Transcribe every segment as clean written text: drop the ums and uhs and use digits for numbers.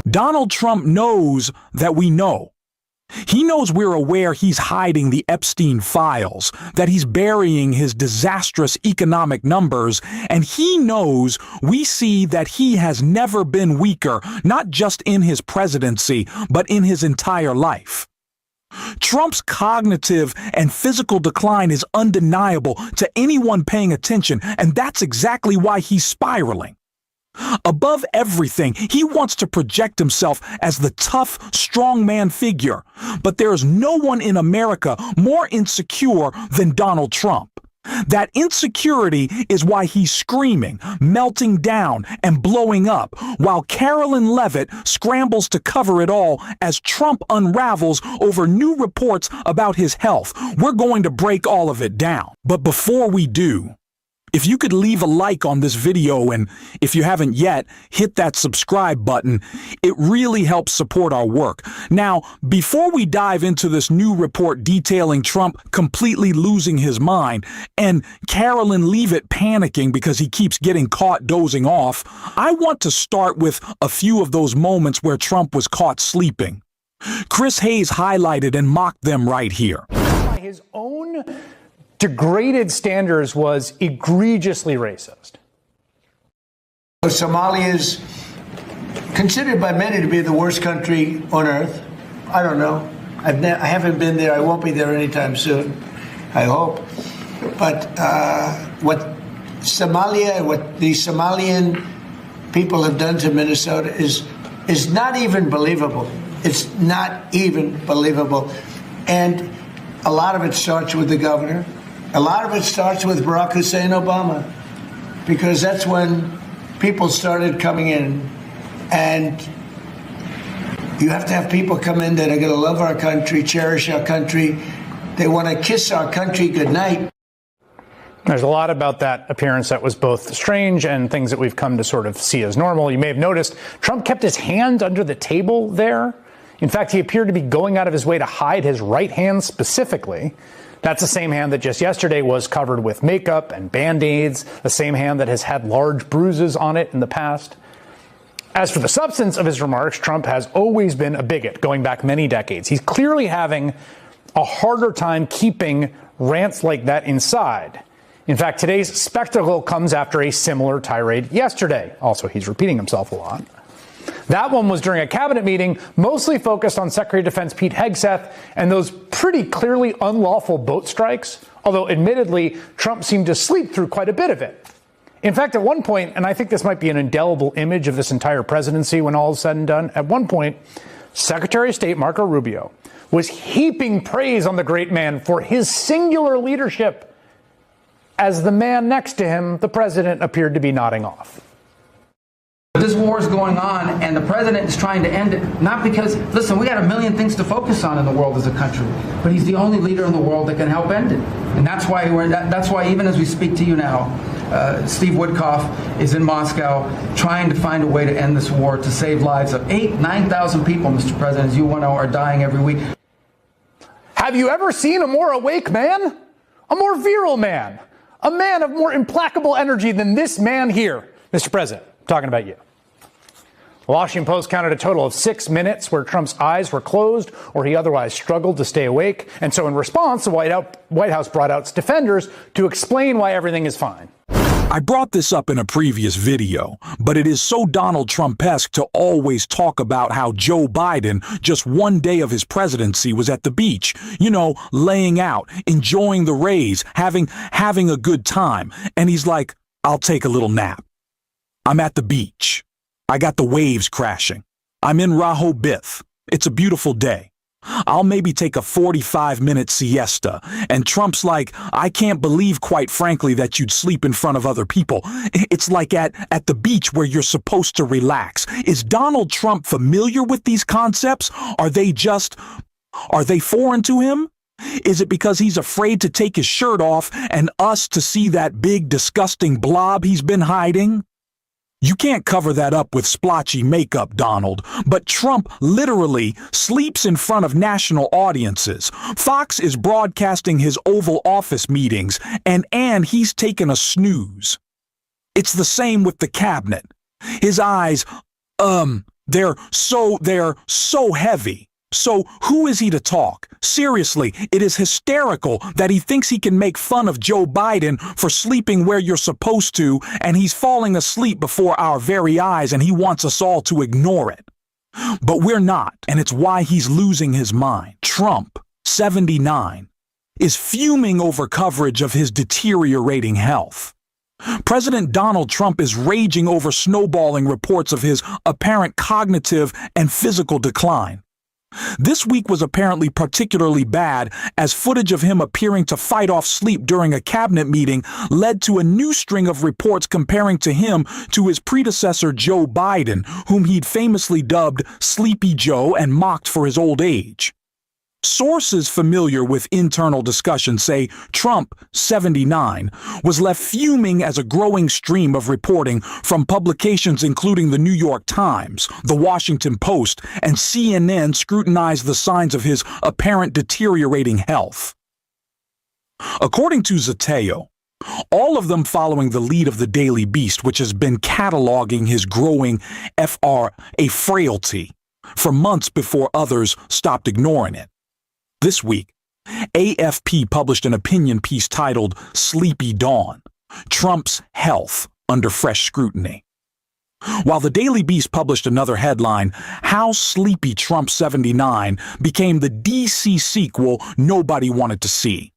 Donald Trump knows that we know. He knows we're aware he's hiding the Epstein files, that he's burying his disastrous economic numbers, and he knows we see that he has never been weaker, not just in his presidency, but in his entire life. Trump's cognitive and physical decline is undeniable to anyone paying attention, and that's exactly why he's spiraling. Above everything, he wants to project himself as the tough, strongman figure. But there is no one in America more insecure than Donald Trump. That insecurity is why he's screaming, melting down, and blowing up, while Carolyn Leavitt scrambles to cover it all as Trump unravels over new reports about his health. We're going to break all of it down. But before we do, if you could leave a like on this video, and if you haven't yet, hit that subscribe button, it really helps support our work. Now, before we dive into this new report detailing Trump completely losing his mind and Carolyn Leavitt panicking because he keeps getting caught dozing off, I want to start with a few of those moments where Trump was caught sleeping. Chris Hayes highlighted and mocked them right here. By his own degraded standards, was egregiously racist. Somalia is considered by many to be the worst country on earth. I don't know. I haven't been there. I won't be there anytime soon, I hope. But what Somalia, what the Somalian people have done to Minnesota is not even believable. It's not even believable. And a lot of it starts with the governor. A lot of it starts with Barack Hussein Obama, because that's when people started coming in. And you have to have people come in that are going to love our country, cherish our country. They want to kiss our country goodnight. There's a lot about that appearance that was both strange and things that we've come to sort of see as normal. You may have noticed Trump kept his hand under the table there. In fact, he appeared to be going out of his way to hide his right hand specifically. That's the same hand that just yesterday was covered with makeup and Band-Aids, the same hand that has had large bruises on it in the past. As for the substance of his remarks, Trump has always been a bigot, going back many decades. He's clearly having a harder time keeping rants like that inside. In fact, today's spectacle comes after a similar tirade yesterday. Also, he's repeating himself a lot. That one was during a cabinet meeting, mostly focused on Secretary of Defense Pete Hegseth and those pretty clearly unlawful boat strikes, although admittedly, Trump seemed to sleep through quite a bit of it. In fact, at one point, and I think this might be an indelible image of this entire presidency when all is said and done, at one point, Secretary of State Marco Rubio was heaping praise on the great man for his singular leadership, as the man next to him, the president, appeared to be nodding off. This war is going on, and the president is trying to end it, not because, listen, we got a million things to focus on in the world as a country, but he's the only leader in the world that can help end it. And that's why even as we speak to you now, Steve Woodcock is in Moscow trying to find a way to end this war, to save lives of 9,000 people, Mr. President, as you know, are dying every week. Have you ever seen a more awake man? A more virile man? A man of more implacable energy than this man here, Mr. President? I'm talking about you. The Washington Post counted a total of 6 minutes where Trump's eyes were closed or he otherwise struggled to stay awake. And so in response, the White House brought out its defenders to explain why everything is fine. I brought this up in a previous video, but it is so Donald Trump-esque to always talk about how Joe Biden, just one day of his presidency, was at the beach, laying out, enjoying the rays, having a good time. And he's like, I'll take a little nap. I'm at the beach. I got the waves crashing. I'm in Rehoboth. It's a beautiful day. I'll maybe take a 45-minute siesta. And Trump's like, I can't believe, quite frankly, that you'd sleep in front of other people. It's like at the beach where you're supposed to relax. Is Donald Trump familiar with these concepts? Are they foreign to him? Is it because he's afraid to take his shirt off and us to see that big, disgusting blob he's been hiding? You can't cover that up with splotchy makeup, Donald, but Trump literally sleeps in front of national audiences. Fox is broadcasting his Oval Office meetings, and he's taken a snooze. It's the same with the cabinet. His eyes, They're so heavy. So who is he to talk? Seriously, it is hysterical that he thinks he can make fun of Joe Biden for sleeping where you're supposed to, and he's falling asleep before our very eyes, and he wants us all to ignore it. But we're not, and it's why he's losing his mind. Trump, 79, is fuming over coverage of his deteriorating health. President Donald Trump is raging over snowballing reports of his apparent cognitive and physical decline. This week was apparently particularly bad, as footage of him appearing to fight off sleep during a cabinet meeting led to a new string of reports comparing him to his predecessor Joe Biden, whom he'd famously dubbed Sleepy Joe and mocked for his old age. Sources familiar with internal discussion say Trump, 79, was left fuming as a growing stream of reporting from publications including the New York Times, the Washington Post, and CNN scrutinized the signs of his apparent deteriorating health. According to Zateo, all of them following the lead of the Daily Beast, which has been cataloging his growing a frailty for months before others stopped ignoring it. This week, AFP published an opinion piece titled Sleepy Dawn, Trump's Health Under Fresh Scrutiny. While the Daily Beast published another headline, How Sleepy Trump 79 Became the DC Sequel Nobody Wanted to See.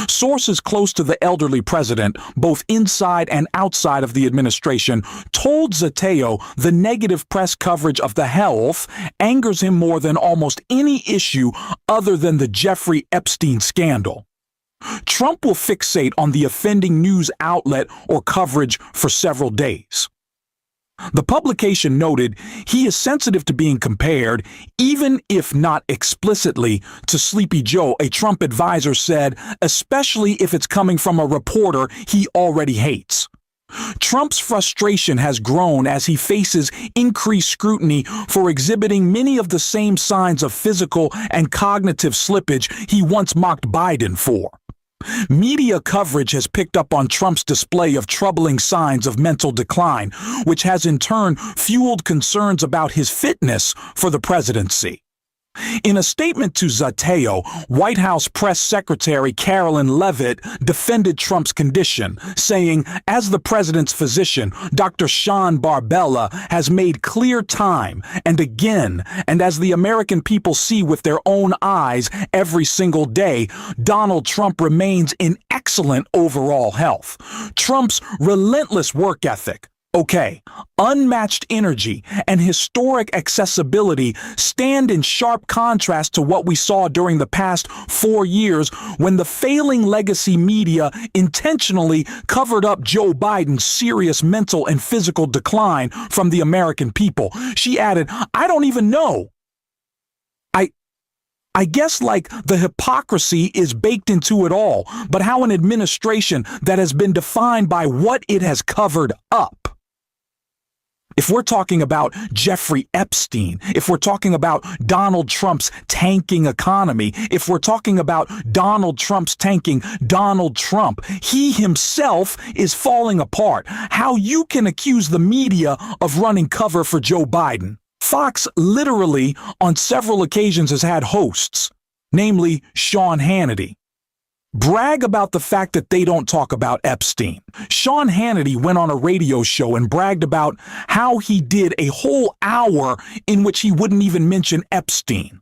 Sources close to the elderly president, both inside and outside of the administration, told Zateo the negative press coverage of the health angers him more than almost any issue other than the Jeffrey Epstein scandal. Trump will fixate on the offending news outlet or coverage for several days. The publication noted he is sensitive to being compared, even if not explicitly, to Sleepy Joe, a Trump advisor said, especially if it's coming from a reporter he already hates. Trump's frustration has grown as he faces increased scrutiny for exhibiting many of the same signs of physical and cognitive slippage he once mocked Biden for. Media coverage has picked up on Trump's display of troubling signs of mental decline, which has in turn fueled concerns about his fitness for the presidency. In a statement to Zateo, White House Press Secretary Carolyn Leavitt defended Trump's condition, saying, as the president's physician, Dr. Sean Barbella has made clear time and again, and as the American people see with their own eyes every single day, Donald Trump remains in excellent overall health. Trump's relentless work ethic, unmatched energy and historic accessibility stand in sharp contrast to what we saw during the past 4 years when the failing legacy media intentionally covered up Joe Biden's serious mental and physical decline from the American people. She added, I don't even know. I guess like the hypocrisy is baked into it all, but how an administration that has been defined by what it has covered up. If we're talking about Jeffrey Epstein, if we're talking about Donald Trump's tanking economy, if we're talking about Donald Trump's tanking Donald Trump, he himself is falling apart. How you can accuse the media of running cover for Joe Biden? Fox literally on several occasions has had hosts, namely Sean Hannity, brag about the fact that they don't talk about Epstein. Sean Hannity went on a radio show and bragged about how he did a whole hour in which he wouldn't even mention Epstein.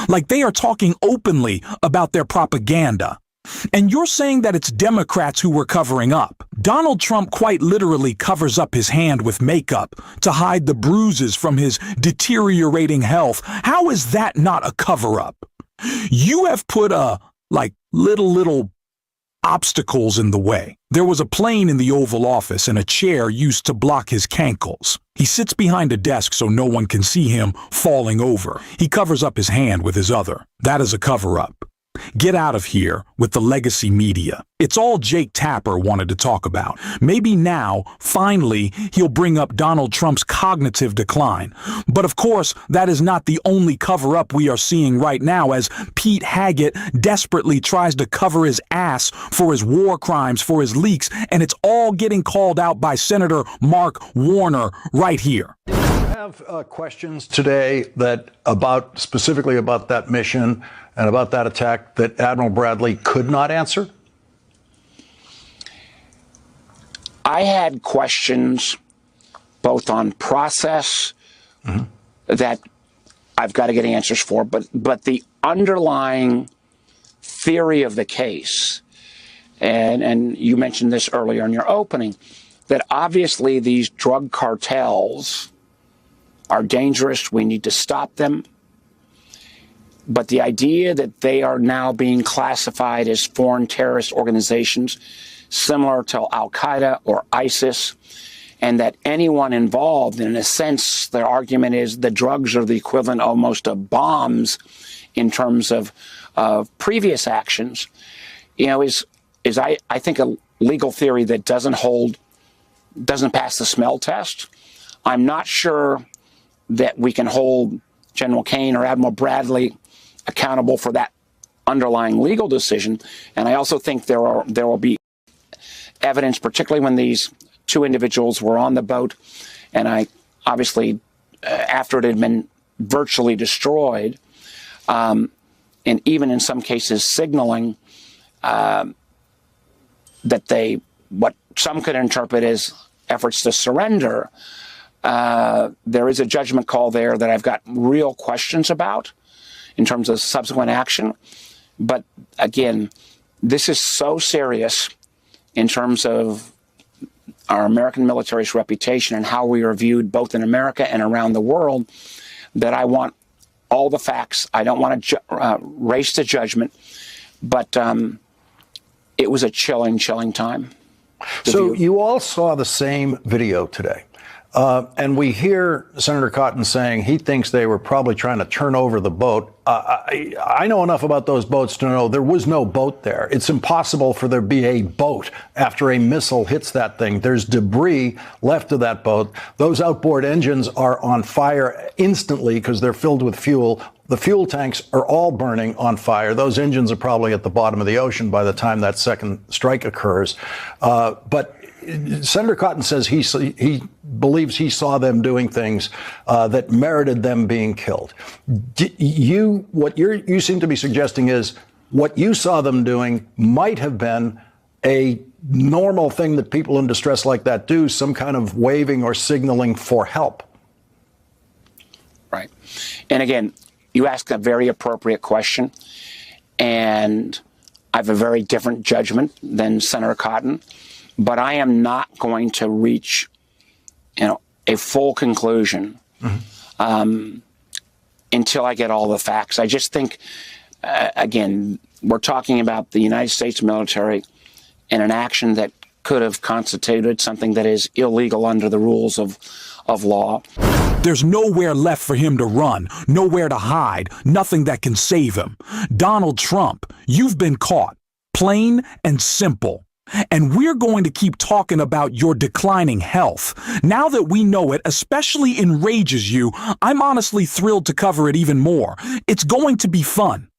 Like they are talking openly about their propaganda. And you're saying that it's Democrats who were covering up. Donald Trump quite literally covers up his hand with makeup to hide the bruises from his deteriorating health. How is that not a cover-up? You have put little obstacles in the way. There was a plane in the Oval Office and a chair used to block his cankles. He sits behind a desk so no one can see him falling over. He covers up his hand with his other. That is a cover-up. Get out of here with the legacy media. It's all Jake Tapper wanted to talk about. Maybe now, finally, he'll bring up Donald Trump's cognitive decline. But of course, that is not the only cover-up we are seeing right now as Pete Haggett desperately tries to cover his ass for his war crimes, for his leaks, and it's all getting called out by Senator Mark Warner right here. have questions today specifically about that mission and about that attack that Admiral Bradley could not answer? I had questions both on process that I've got to get answers for, but the underlying theory of the case, and you mentioned this earlier in your opening, that obviously these drug cartels are dangerous. We need to stop them. But the idea that they are now being classified as foreign terrorist organizations, similar to Al-Qaeda or ISIS, and that anyone involved, in a sense, their argument is the drugs are the equivalent almost of bombs in terms of previous actions, is I think a legal theory that doesn't pass the smell test. I'm not sure that we can hold General Kane or Admiral Bradley accountable for that underlying legal decision. And I also think there will be evidence, particularly when these two individuals were on the boat, and I obviously after it had been virtually destroyed, and even in some cases signaling that what some could interpret as efforts to surrender. There is a judgment call there that I've got real questions about in terms of subsequent action. But again, this is so serious in terms of our American military's reputation and how we are viewed both in America and around the world that I want all the facts. I don't want to race to judgment, but it was a chilling time. So you all saw the same video today. And we hear Senator Cotton saying he thinks they were probably trying to turn over the boat. I know enough about those boats to know there was no boat there. It's impossible for there to be a boat after a missile hits that thing. There's debris left of that boat. Those outboard engines are on fire instantly because they're filled with fuel. The fuel tanks are all burning on fire. Those engines are probably at the bottom of the ocean by the time that second strike occurs. But Senator Cotton says he believes he saw them doing things that merited them being killed. What you seem to be suggesting is what you saw them doing might have been a normal thing that people in distress like that do, some kind of waving or signaling for help. Right. And again, you ask a very appropriate question, and I have a very different judgment than Senator Cotton. But I am not going to reach, a full conclusion until I get all the facts. I just think, again, we're talking about the United States military and an action that could have constituted something that is illegal under the rules of law. There's nowhere left for him to run, nowhere to hide, nothing that can save him. Donald Trump, you've been caught, plain and simple. And we're going to keep talking about your declining health. Now that we know it especially enrages you, I'm honestly thrilled to cover it even more. It's going to be fun.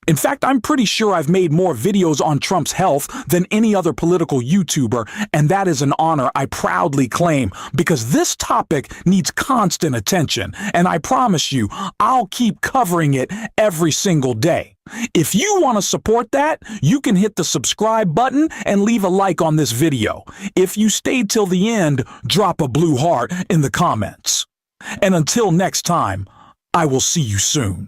In fact, I'm pretty sure I've made more videos on Trump's health than any other political YouTuber, and that is an honor I proudly claim because this topic needs constant attention, and I promise you, I'll keep covering it every single day. If you want to support that, you can hit the subscribe button and leave a like on this video. If you stayed till the end, drop a blue heart in the comments. And until next time, I will see you soon.